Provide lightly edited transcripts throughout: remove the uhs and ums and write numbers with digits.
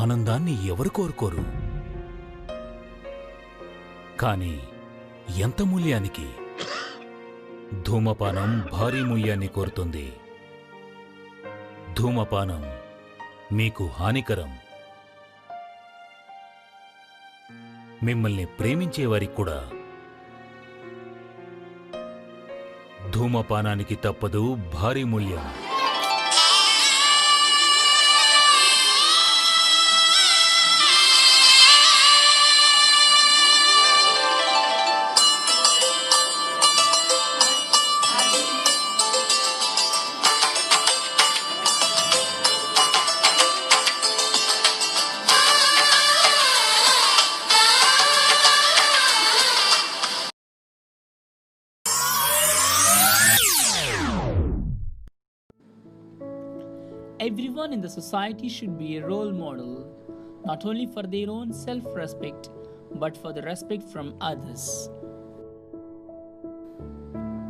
ఆనందాన్ని ఎవరు కోరుకోరు? కానీ ఎంత మూల్యానికి? ధూమపానం భారీ మూల్యాన్ని కోరుతుంది. ధూమపానం మీకు హానికరం. మిమ్మల్ని ప్రేమించేవారికి కూడా ధూమపానానికి తప్పదు భారీ మూల్యం. Everyone in the society should be a role model, not only for their own self-respect, but for the respect from others.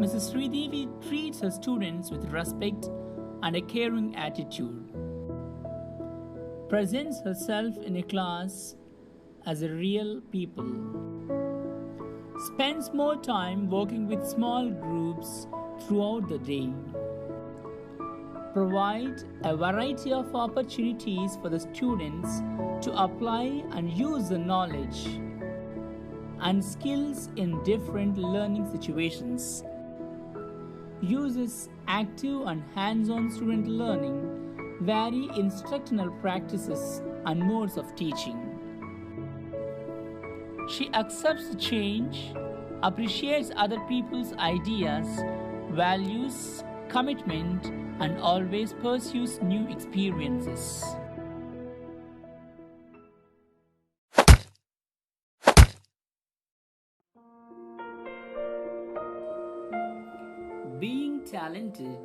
Mrs. Sridevi treats her students with respect and a caring attitude, presents herself in a class as a real people, spends more time working with small groups throughout the day, provide a variety of opportunities for the students to apply and use the knowledge and skills in different learning situations, uses active and hands-on student learning, vary instructional practices and modes of teaching. She accepts change, appreciates other people's ideas, values commitment, and always pursues new experiences. Being talented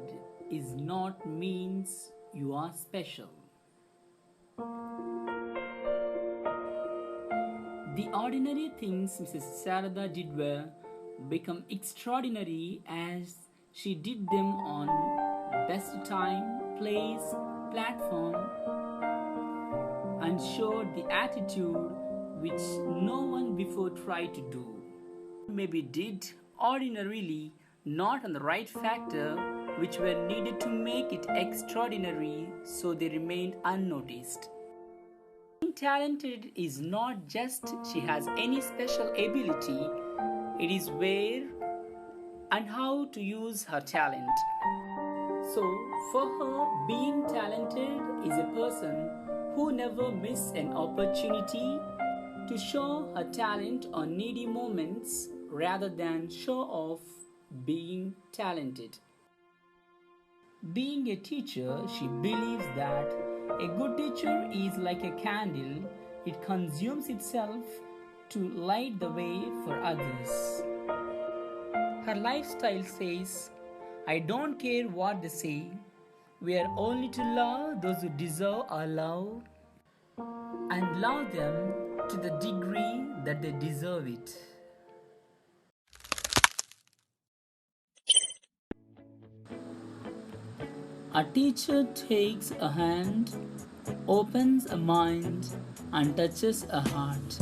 is not means you are special. The ordinary things Mrs. Sarada did were become extraordinary as she did them on best time, place, platform, and showed the attitude which no one before tried to do. Maybe did ordinarily not on the right factor which were needed to make it extraordinary, so they remained unnoticed. Being talented is not just she has any special ability, it is where and how to use her talent. So, for her, being talented is a person who never miss an opportunity to show her talent on needy moments rather than show off being talented. Being a teacher, she believes that a good teacher is like a candle, it consumes itself to light the way for others. Her lifestyle says, I don't care what they say, we are only to love those who deserve our love and love them to the degree that they deserve it. A teacher takes a hand, opens a mind, and touches a heart.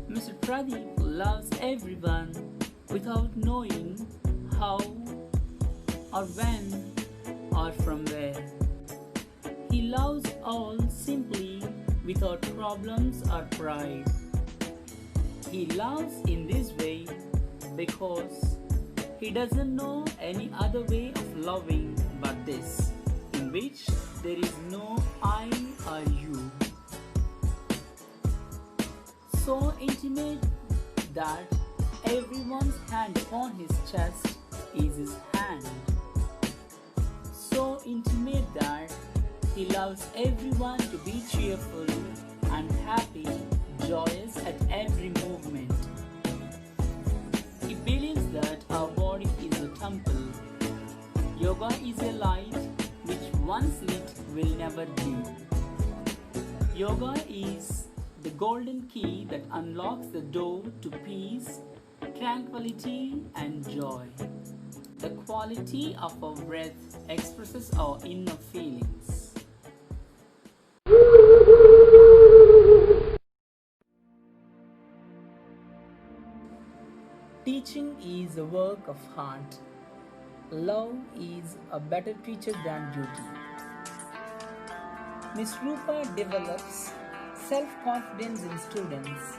Mr. Pradeep loves everyone without knowing how or when or from where. He loves all simply without problems or pride. He loves in this way because he doesn't know any other way of loving but this, in which there is no I or you. So intimate that everyone's hand upon his chest is his hand. So intimate that he loves everyone to be cheerful and happy, joyous at every movement. He believes that our body is a temple. Yoga is a light which once lit will never dim. Yoga is the golden key that unlocks the door to peace, tranquility, and joy. The quality of our breath expresses our inner feelings. Teaching is a work of heart. Love is a better teacher than duty. Miss Rupa develops self-confidence in students,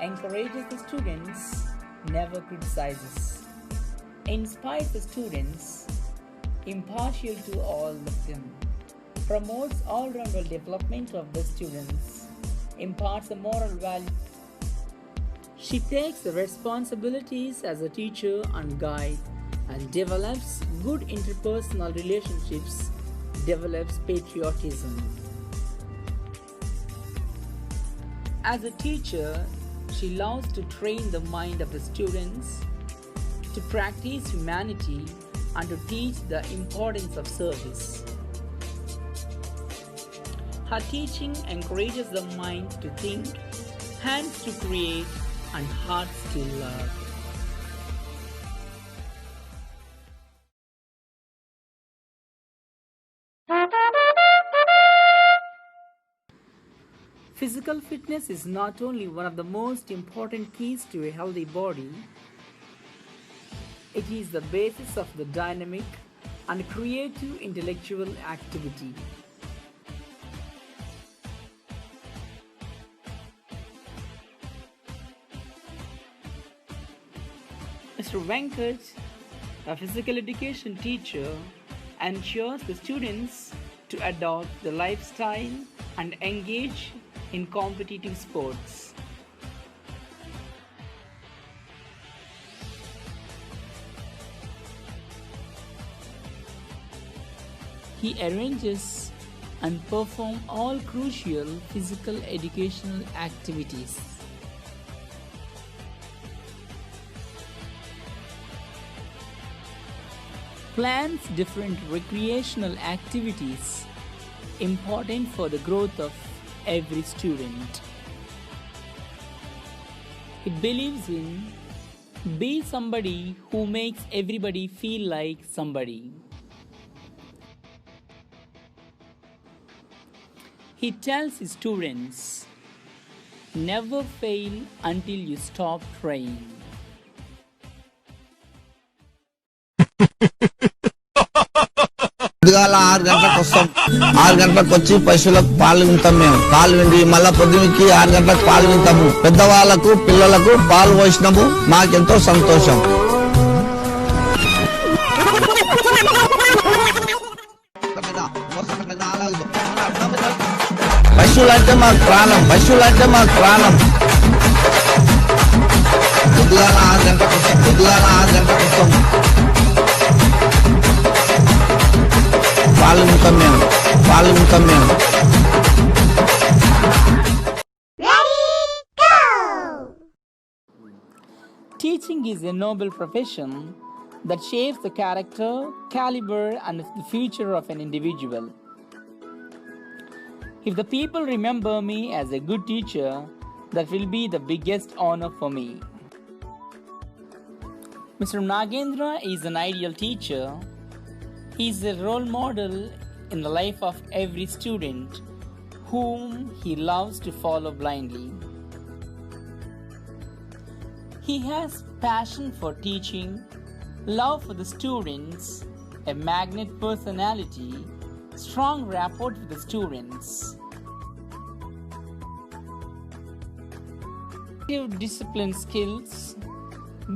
encourages the students, never criticizes, inspires the students, impartial to all of them, promotes all-round development of the students, imparts a moral value. She takes the responsibilities as a teacher and guide and develops good interpersonal relationships, develops patriotism. As a teacher, she loves to train the mind of the students, to practice humanity and to teach the importance of service. Her teaching encourages the mind to think, hands to create, and hearts to love. Physical fitness is not only one of the most important keys to a healthy body, it is the basis of the dynamic and creative intellectual activity. Mr. Venkat, a physical education teacher, ensures the students to adopt the lifestyle and engage in competitive sports. He arranges and performs all crucial physical educational activities. Plans different recreational activities important for the growth of every student. It believes in be somebody who makes everybody feel like somebody. He tells his students, never fail until you stop trying. పొద్దుగాల 6 గంటలకు వస్తాం. 6 గంటలకు వచ్చి పశువులకు పాలు వింటాం. మేము పాలు విండి మళ్ళా పొద్దునికి 6 గంటలకు పాలు వింటాము. పెద్దవాళ్లకు పిల్లలకు పాలు పోసినాము. మాకెంతో సంతోషం. పశువులంటే మాకు ప్రాణం. పశువులంటే మాకు ప్రాణం. పొద్దుగాల 6 గంటలకు వస్తాం. పొద్దుగాల 6 గంటలకు వస్తాం. పాలు వింటాం మేము. పాలు వింటాం మేము. Teaching is a noble profession that shapes the character, caliber, and the future of an individual. If the people remember me as a good teacher, that will be the biggest honor for me. Mr. Nagendra is an ideal teacher. He is a role model in the life of every student whom he loves to follow blindly. He has passion for teaching, love for the students, a magnet personality, strong rapport with the students, discipline skills,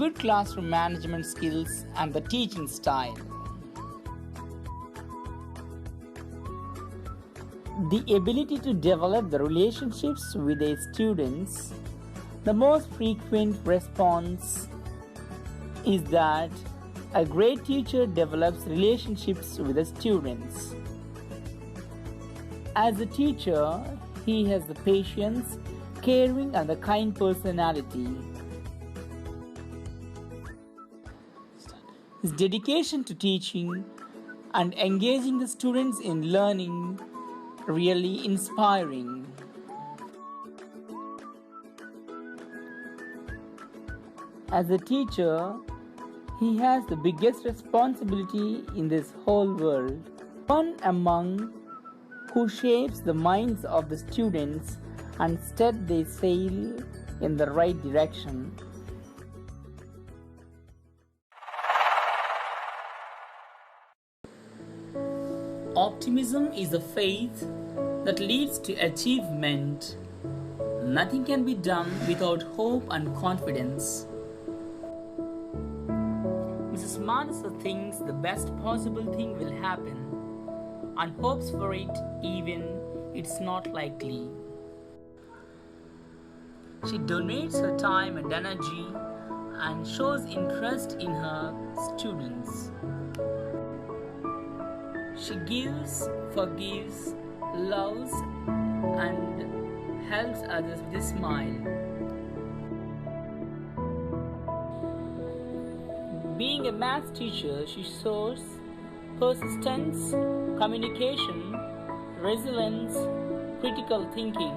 good classroom management skills, and the teaching style. The ability to develop the relationships with their students. The most frequent response is that a great teacher develops relationships with the students. As a teacher, he has the patience, caring, and the kind personality. His dedication to teaching and engaging the students in learning really inspiring. As a teacher, He has the biggest responsibility in this whole world. One among who shapes the minds of the students and stead they sail in the right direction. Optimism is the faith that leads to achievement. Nothing can be done without hope and confidence. Mrs. Manasa thinks the best possible thing will happen and hopes for it even it's not likely. She donates her time and energy and shows interest in her students. She gives, forgives, loves, and helps others with a smile. Being a math teacher, she shows persistence, communication, resilience, critical thinking,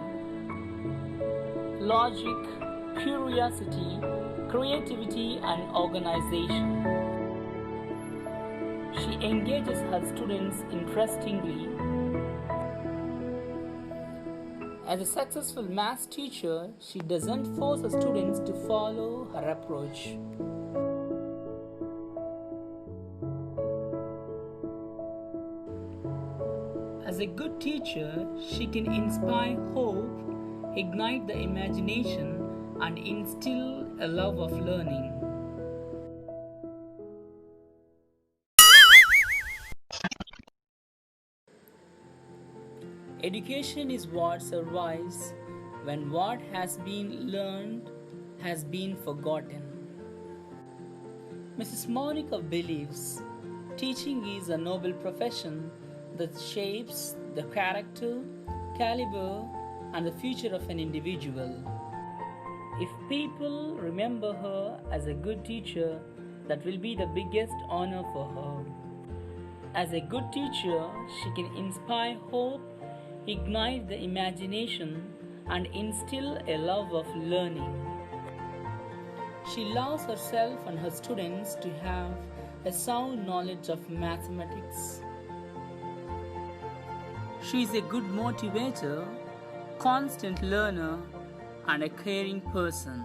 logic, curiosity, creativity, and organization. She engages her students interestingly. As a successful math teacher, she doesn't force her students to follow her approach. As a good teacher, she can inspire hope, ignite the imagination, and instill a love of learning. Education is what survives when what has been learned has been forgotten. Mrs. Monica believes teaching is a noble profession that shapes the character, caliber, and the future of an individual. If people remember her as a good teacher, that will be the biggest honor for her. As a good teacher, she can inspire hope, ignite the imagination, and instill a love of learning. She allows herself and her students to have a sound knowledge of mathematics. She is a good motivator, constant learner, and a caring person.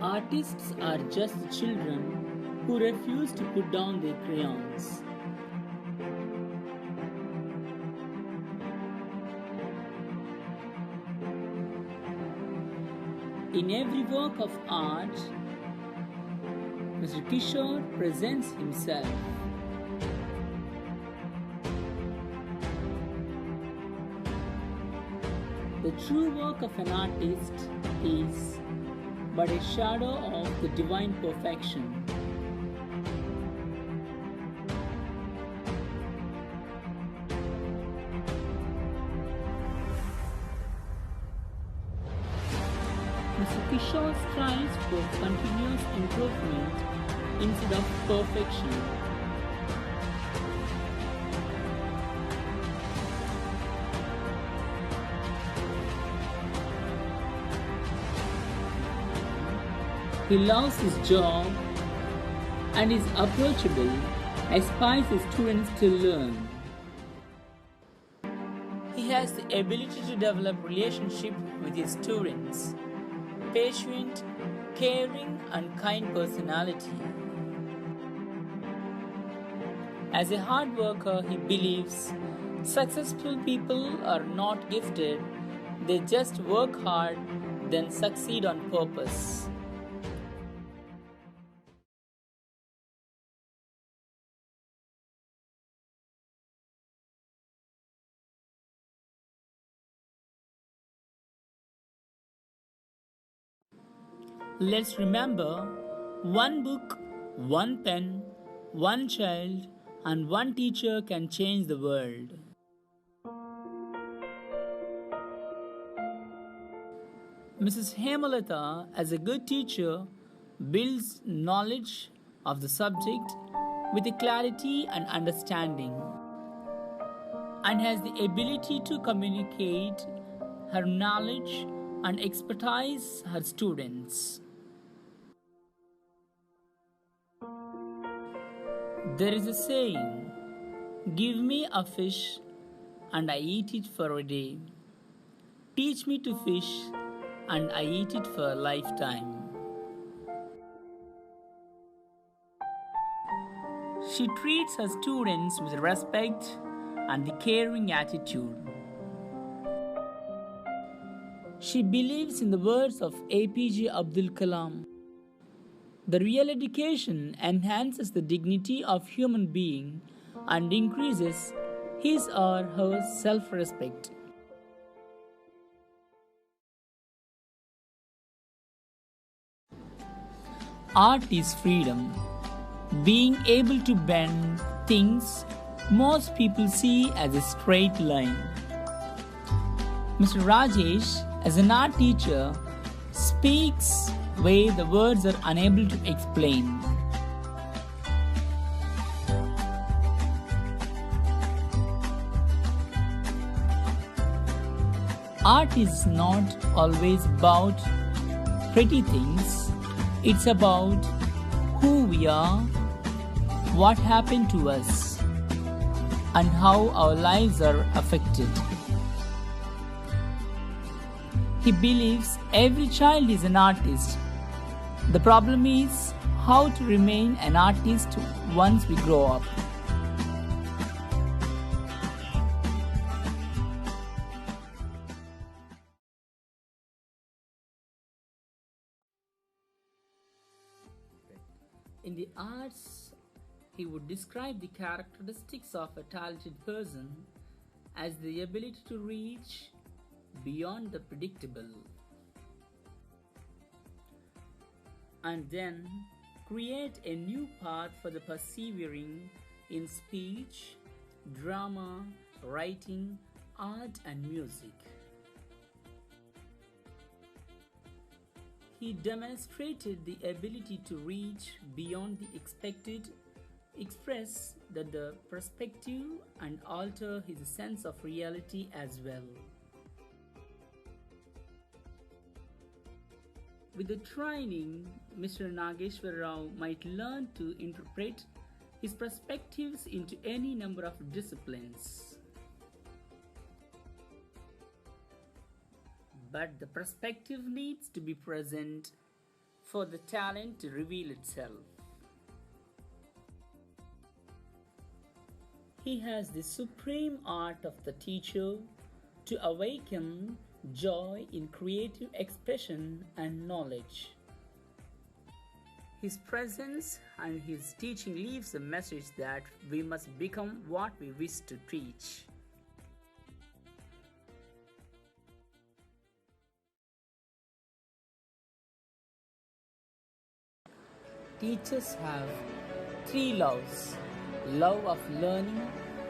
Artists are just children who refuse to put down their crayons. In every work of art, Mr. Kishore presents himself. The true work of an artist is but a shadow of the divine perfection. Mr. Kishore strives for continuous improvement instead of perfection. He loves his job and is approachable, aspires his students to learn. He has the ability to develop relationship with his students, patient, caring, and kind personality. As a hard worker, he believes successful people are not gifted, they just work hard, then succeed on purpose. Let's remember, one book, one pen, one child, and one teacher can change the world. Mrs. Hemalata, as a good teacher, builds knowledge of the subject with a clarity and understanding, and has the ability to communicate her knowledge and expertise her students. There is a saying, "Give me a fish and I eat it for a day. Teach me to fish and I eat it for a lifetime." She treats her students with respect and the caring attitude. She believes in the words of APJ Abdul Kalam. The real education enhances the dignity of human being and increases his or her self-respect. Art is freedom, being able to bend things most people see as a straight line. Mr. Rajesh, as an art teacher, speaks way the words are unable to explain. Art is not always about pretty things. It's about who we are, what happened to us, and how our lives are affected. He believes every child is an artist. The problem is how to remain an artist once we grow up. In the arts, he would describe the characteristics of a talented person as the ability to reach beyond the predictable and then create a new path for the persevering in speech, drama, writing, art, and music. He demonstrated the ability to reach beyond the expected, express the perspective, and alter his sense of reality as well. With the training, Mr. Nageshwar Rao might learn to interpret his perspectives into any number of disciplines. But the perspective needs to be present for the talent to reveal itself. He has the supreme art of the teacher to awaken joy in creative expression and knowledge. His presence and his teaching leaves a message that we must become what we wish to teach. Teachers have three loves: love of learning,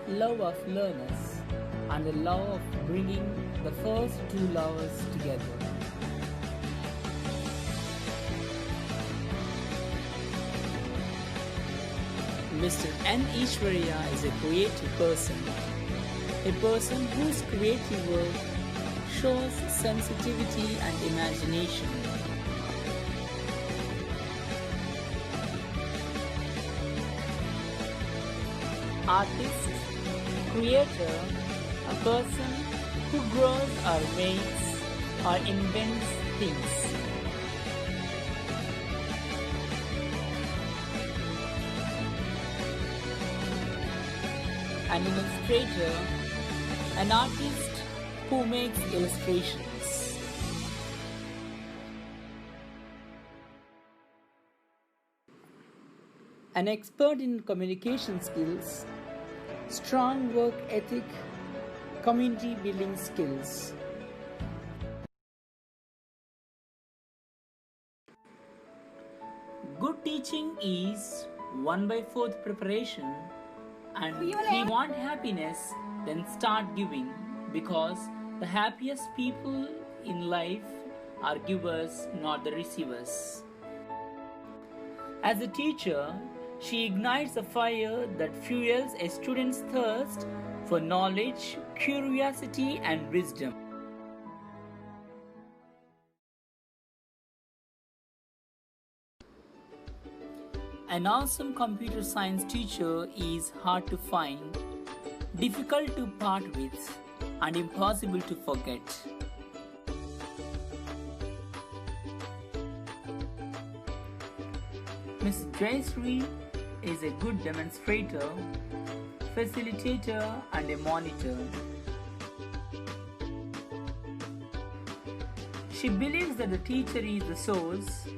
love of learners, and the love of bringing the first two lovers together. Mr. N. Ishwarya is a creative person whose creative work shows sensitivity and imagination. Artist, creator, a person who grows or makes or invents things. An illustrator, an artist who makes illustrations. An expert in communication skills, strong work ethic, community building skills. Good teaching is 1/4 preparation, and if you want happiness, then start giving, because the happiest people in life are givers, not the receivers. As a teacher, she ignites a fire that fuels a student's thirst for knowledge, curiosity, and wisdom. An awesome computer science teacher is hard to find, difficult to part with, and impossible to forget. Ms. Jayashree is a good demonstrator, facilitator, and a monitor. She believes that the teacher is the source,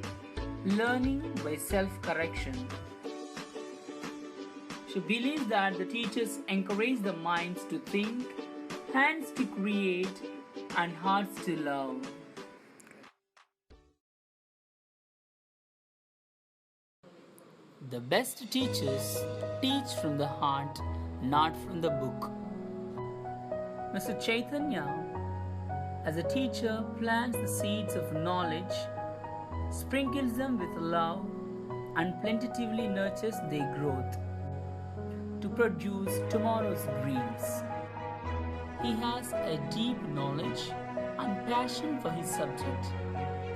learning by self-correction. She believes that the teachers encourage the minds to think, hands to create, and hearts to love. The best teachers teach from the heart, not from the book. Mr. Chaitanya, as a teacher, plants the seeds of knowledge, sprinkles them with love, and plentifully nurtures their growth to produce tomorrow's dreams. He has a deep knowledge and passion for his subject.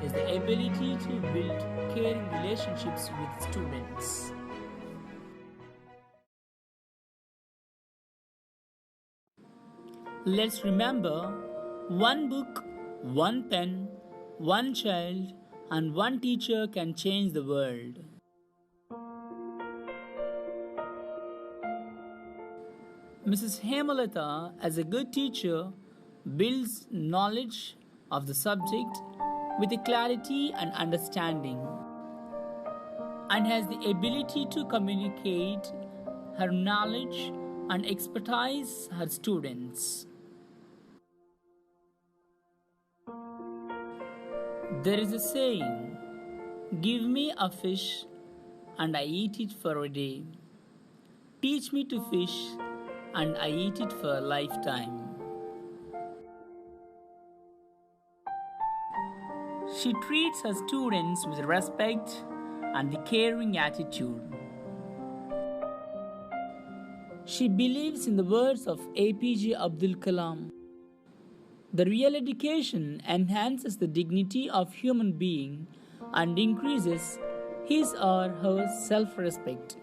He has the ability to build caring relationships with students. Let's remember, one book, one pen, one child, and one teacher can change the world. Mrs. Hemalata, as a good teacher, builds knowledge of the subject with a clarity and understanding, and has the ability to communicate her knowledge and expertise her students. There is a saying, "Give me a fish and I eat it for a day. Teach me to fish and I eat it for a lifetime." She treats her students with respect and the caring attitude. She believes in the words of APJ Abdul Kalam. The real education enhances the dignity of human being and increases his or her self-respect.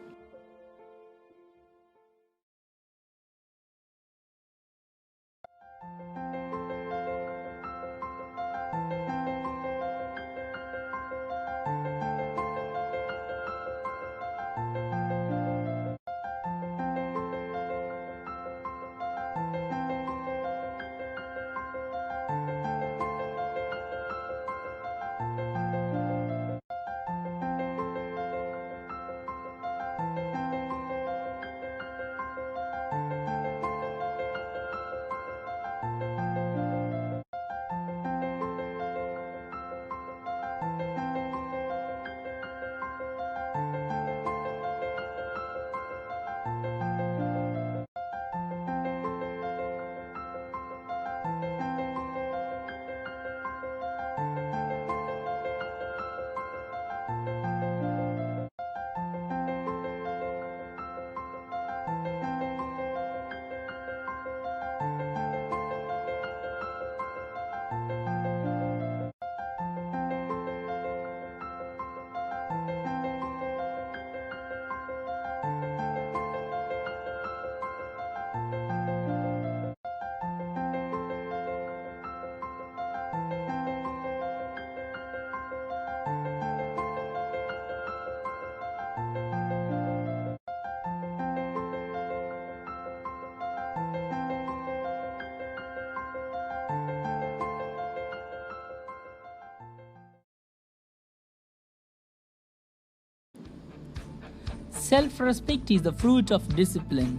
Self-respect is the fruit of discipline.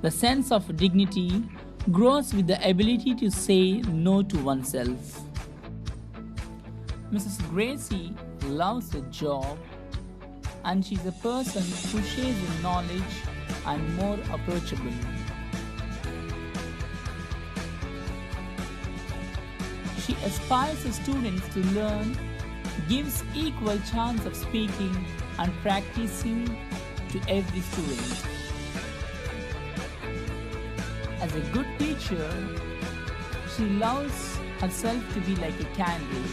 The sense of dignity grows with the ability to say no to oneself. Mrs. Gracie loves her job, and she's a person who shares in knowledge and more approachable. She aspires her students to learn, gives equal chance of speaking and practicing to every student. As a good teacher, she allows herself to be like a candle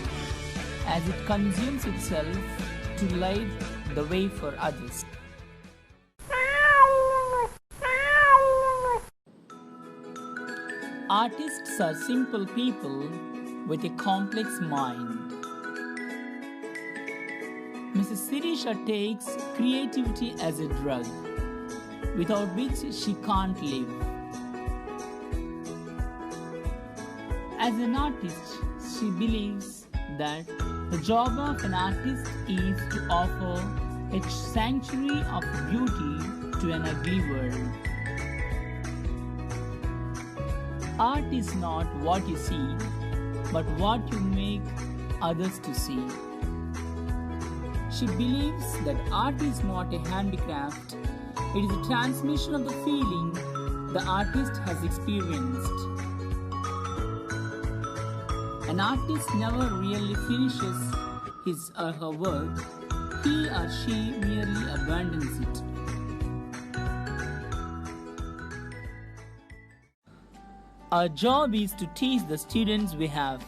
as it consumes itself to light the way for others. Artists are simple people with a complex mind. Mrs. Sirisha takes creativity as a drug, without which she can't live. As an artist, she believes that the job of an artist is to offer a sanctuary of beauty to an ugly world. Art is not what you see, but what you make others to see. She believes that art is not a handicraft, it is a transmission of the feeling the artist has experienced. An artist never really finishes his or her work, he or she merely abandons it. Our job is to teach the students we have,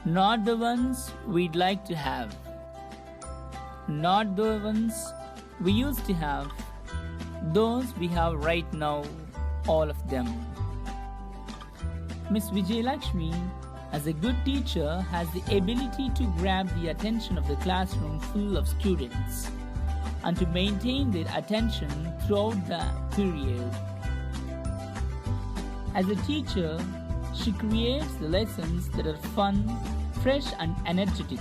not the ones we'd like to have, not the ones we used to have, those we have right now, all of them. Miss Vijayalakshmi, as a good teacher, has the ability to grab the attention of the classroom full of students and to maintain their attention throughout the period. As a teacher, she creates the lessons that are fun, fresh and energetic.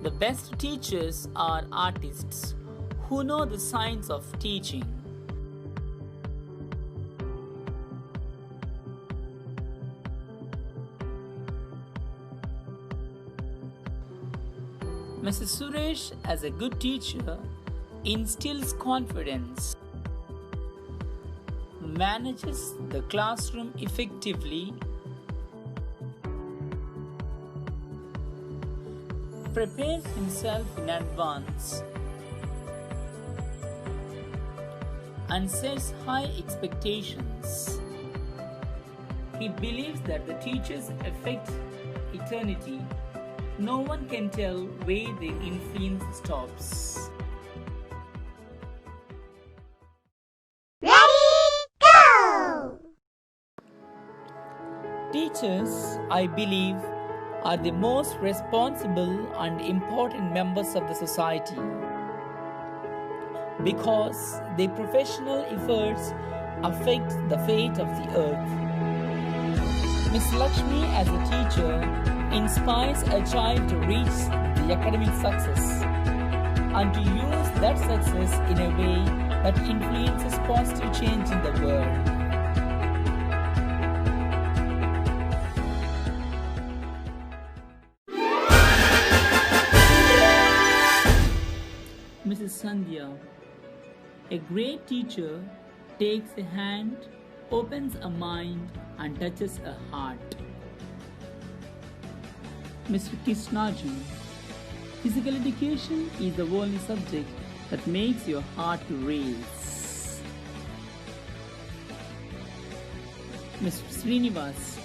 The best teachers are artists who know the science of teaching. Mrs. Suresh, as a good teacher, instills confidence, manages the classroom effectively, prepares himself in advance, and sets high expectations. He believes that the teachers affect eternity. No one can tell where their influence stops. Teachers, I believe, are the most responsible and important members of the society because their professional efforts affect the fate of the earth. Miss Lakshmi, as a teacher, inspires a child to reach the academic success and to use that success in a way that influences positive change in the world. Mrs. Sandhya, a great teacher, takes a hand, opens a mind, and touches a heart. Mr. Krishnaju, physical education is the only subject that makes your heart race. Mr. Srinivas,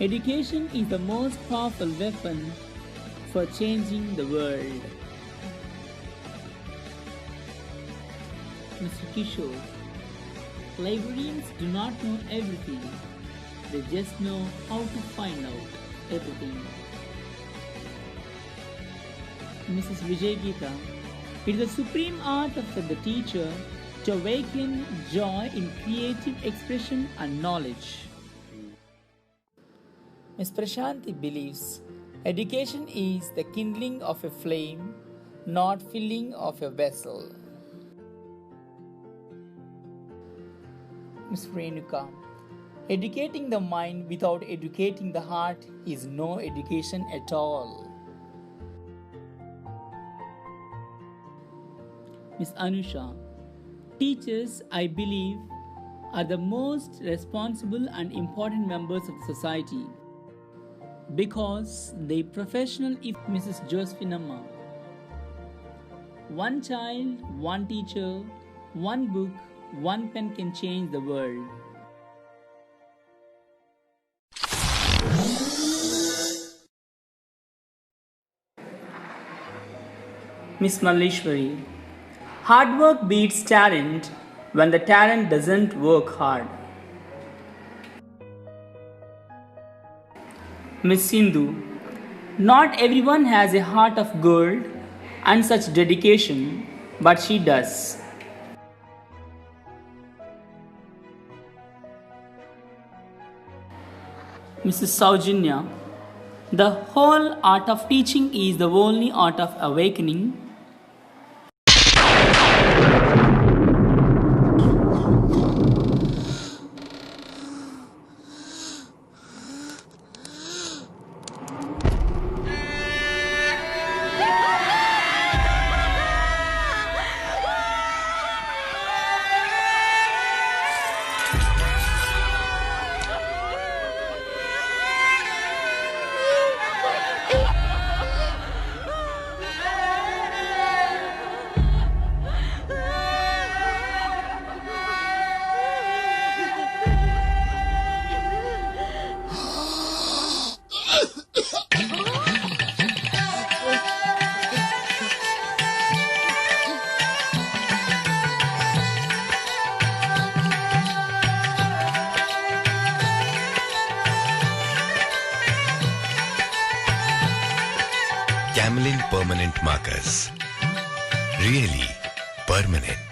education is the most powerful weapon for changing the world. Mr. Kishore, librarians do not know everything, they just know how to find out everything. Mrs. Vijay Geeta, it is the supreme art of the teacher to awaken joy in creative expression and knowledge. Ms. Prashanti believes education is the kindling of a flame, not filling of a vessel. Ms. Renuka, educating the mind without educating the heart is no education at all. Ms. Anusha, teachers, I believe, are the most responsible and important members of the society because they professional. If Mrs. Josephinamma, one child, one teacher, one book, one pen can change the world. Miss Malleshwari. Hard work beats talent when the talent doesn't work hard. Miss Sindhu. Not everyone has a heart of gold and such dedication, but she does. Mrs. Saujanya. The whole art of teaching is the only art of awakening. Camlin Permanent Markers. Really permanent.